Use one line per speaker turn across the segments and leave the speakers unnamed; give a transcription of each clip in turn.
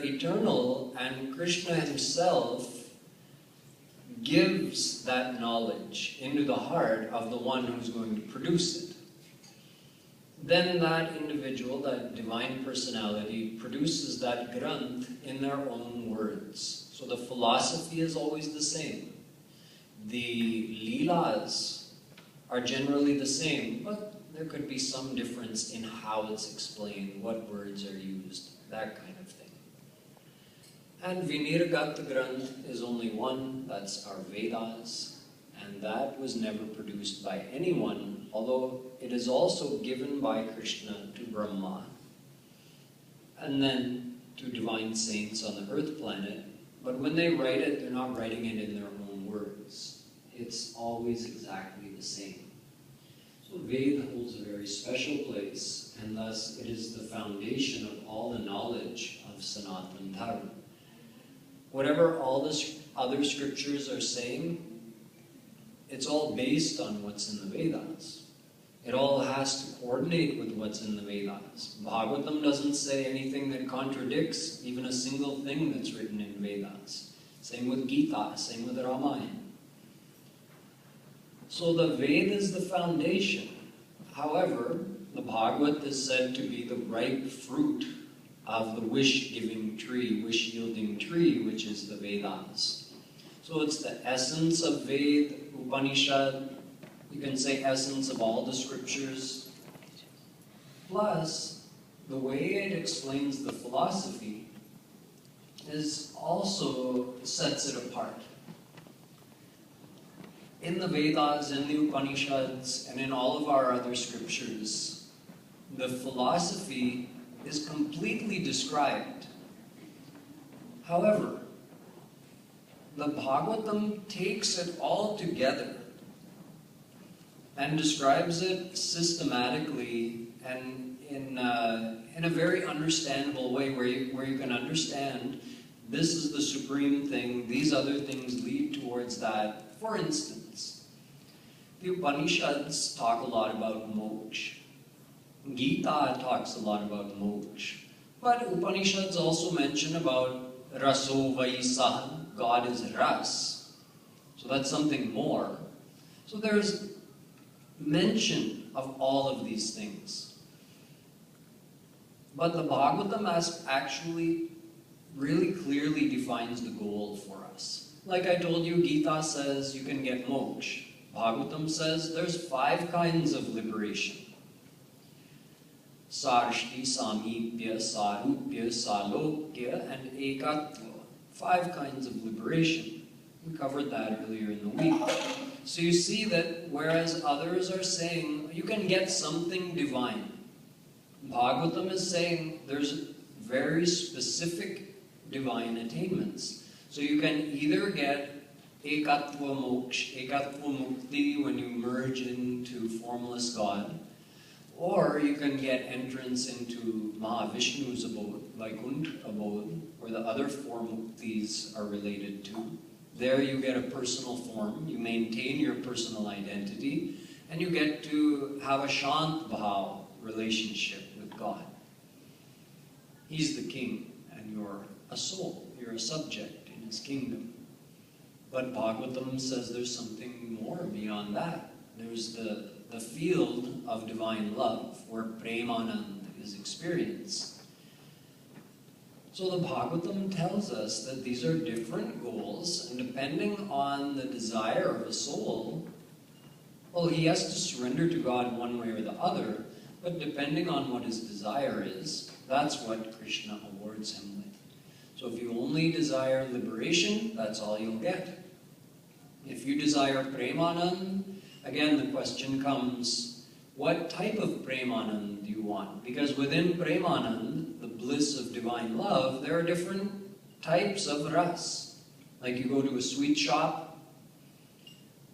eternal, and Krishna himself gives that knowledge into the heart of the one who's going to produce it. Then that individual, that divine personality, produces that granth in their own words. So the philosophy is always the same. The leelas are generally the same, but there could be some difference in how it's explained, what words are used, that kind of thing. And Vinirgata Granth is only one, that's our Vedas, and that was never produced by anyone, although it is also given by Krishna to Brahma, and then to divine saints on the earth planet. But when they write it, they're not writing it in their own words. It's always exactly the same. So Veda holds a very special place, and thus it is the foundation of all the knowledge of Sanatana Dharma. Whatever all the other scriptures are saying, it's all based on what's in the Vedas. It all has to coordinate with what's in the Vedas. Bhagavatam doesn't say anything that contradicts even a single thing that's written in Vedas. Same with Gita, same with Ramayana. So the Veda is the foundation. However, the Bhagavad is said to be the ripe fruit of the wish-giving tree, wish-yielding tree, which is the Vedas. So it's the essence of Veda, Upanishad, you can say essence of all the scriptures, plus the way it explains the philosophy is also sets it apart. In the Vedas, in the Upanishads, and in all of our other scriptures, the philosophy is completely described. However, the Bhagavatam takes it all together and describes it systematically and in a very understandable way where you can understand this is the supreme thing, these other things lead towards that. For instance, the Upanishads talk a lot about moksha. Gita talks a lot about moksha. But Upanishads also mention about raso vaisaha, God is ras. So that's something more. So there's mention of all of these things. But the Bhagavatam actually really clearly defines the goal for us. Like I told you, Gita says you can get moksha. Bhagavatam says there's 5 kinds of liberation. Sarshti, Samipya, Sarupya, Salokya, and Ekatva. 5 kinds of liberation. We covered that earlier in the week. So you see that whereas others are saying you can get something divine, Bhagavatam is saying there's very specific divine attainments. So you can either get Ekatva Moksha, Ekatva Mukti, when you merge into formless God, or you can get entrance into Mahavishnu's abode, Vaikuntha abode, where the other 4 muktis are related to. There you get a personal form, you maintain your personal identity, and you get to have a Shant Bhav relationship with God. He's the king, and you're a soul, you're a subject in his kingdom. But Bhagavatam says there's something more beyond that. There's the field of divine love, where Premanand is experienced. So the Bhagavatam tells us that these are different goals, and depending on the desire of a soul, well, he has to surrender to God one way or the other, but depending on what his desire is, that's what Krishna awards him with. So if you only desire liberation, that's all you'll get. If you desire Premanand, again the question comes, what type of Premanand do you want? Because within Premanand, the bliss of divine love, there are different types of ras. Like you go to a sweet shop,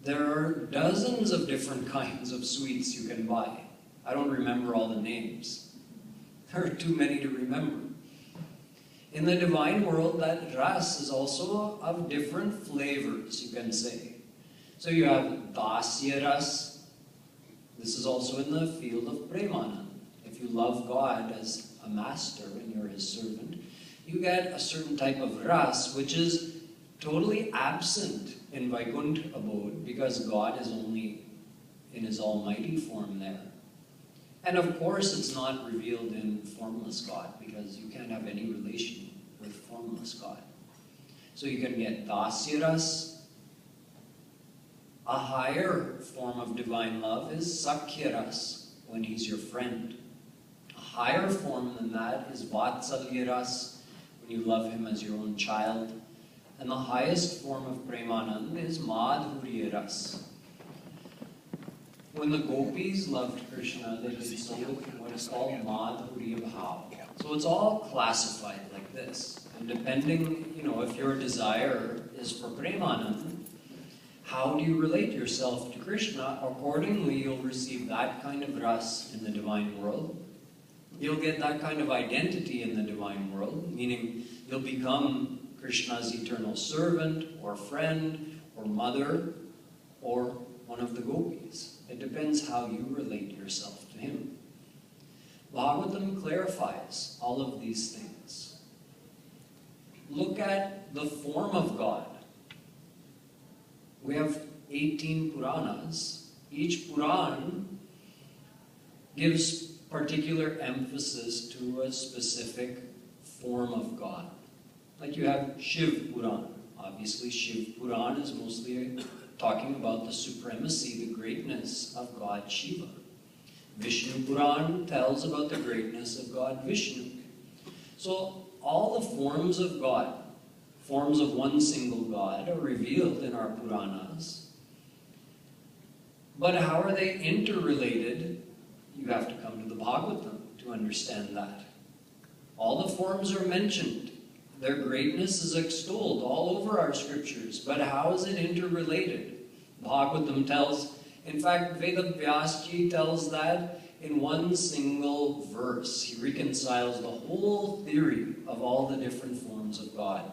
there are dozens of different kinds of sweets you can buy. I don't remember all the names. There are too many to remember. In the divine world, that ras is also of different flavors, you can say. So you have dasya ras. This is also in the field of Premanand. If you love God as a master and you're his servant, you get a certain type of ras which is totally absent in Vaikuntha abode because God is only in his almighty form there. And of course it's not revealed in formless God because you can't have any relation with formless God. So you can get dasya ras. A higher form of divine love is sakhya ras, when he's your friend. A higher form than that is vatsalya ras, when you love him as your own child. And the highest form of premanand is madhurya ras. When the gopis loved Krishna, they did so with what is called madhurya bhav. So it's all classified like this. And depending, if your desire is for premanand, how do you relate yourself to Krishna? Accordingly, you'll receive that kind of ras in the divine world. You'll get that kind of identity in the divine world, meaning you'll become Krishna's eternal servant, or friend, or mother, or one of the gopis. It depends how you relate yourself to him. Bhagavatam clarifies all of these things. Look at the form of God. We have 18 Puranas. Each Puran gives particular emphasis to a specific form of God. Like you have Shiv Puran. Obviously, Shiv Puran is mostly talking about the supremacy, the greatness of God Shiva. Vishnu Puran tells about the greatness of God Vishnu. So all the forms of God, forms of one single God, are revealed in our Puranas. But how are they interrelated? You have to come to the Bhagavatam to understand that. All the forms are mentioned. Their greatness is extolled all over our scriptures. But how is it interrelated? Bhagavatam tells, in fact, Vedavyasji tells that in one single verse. He reconciles the whole theory of all the different forms of God.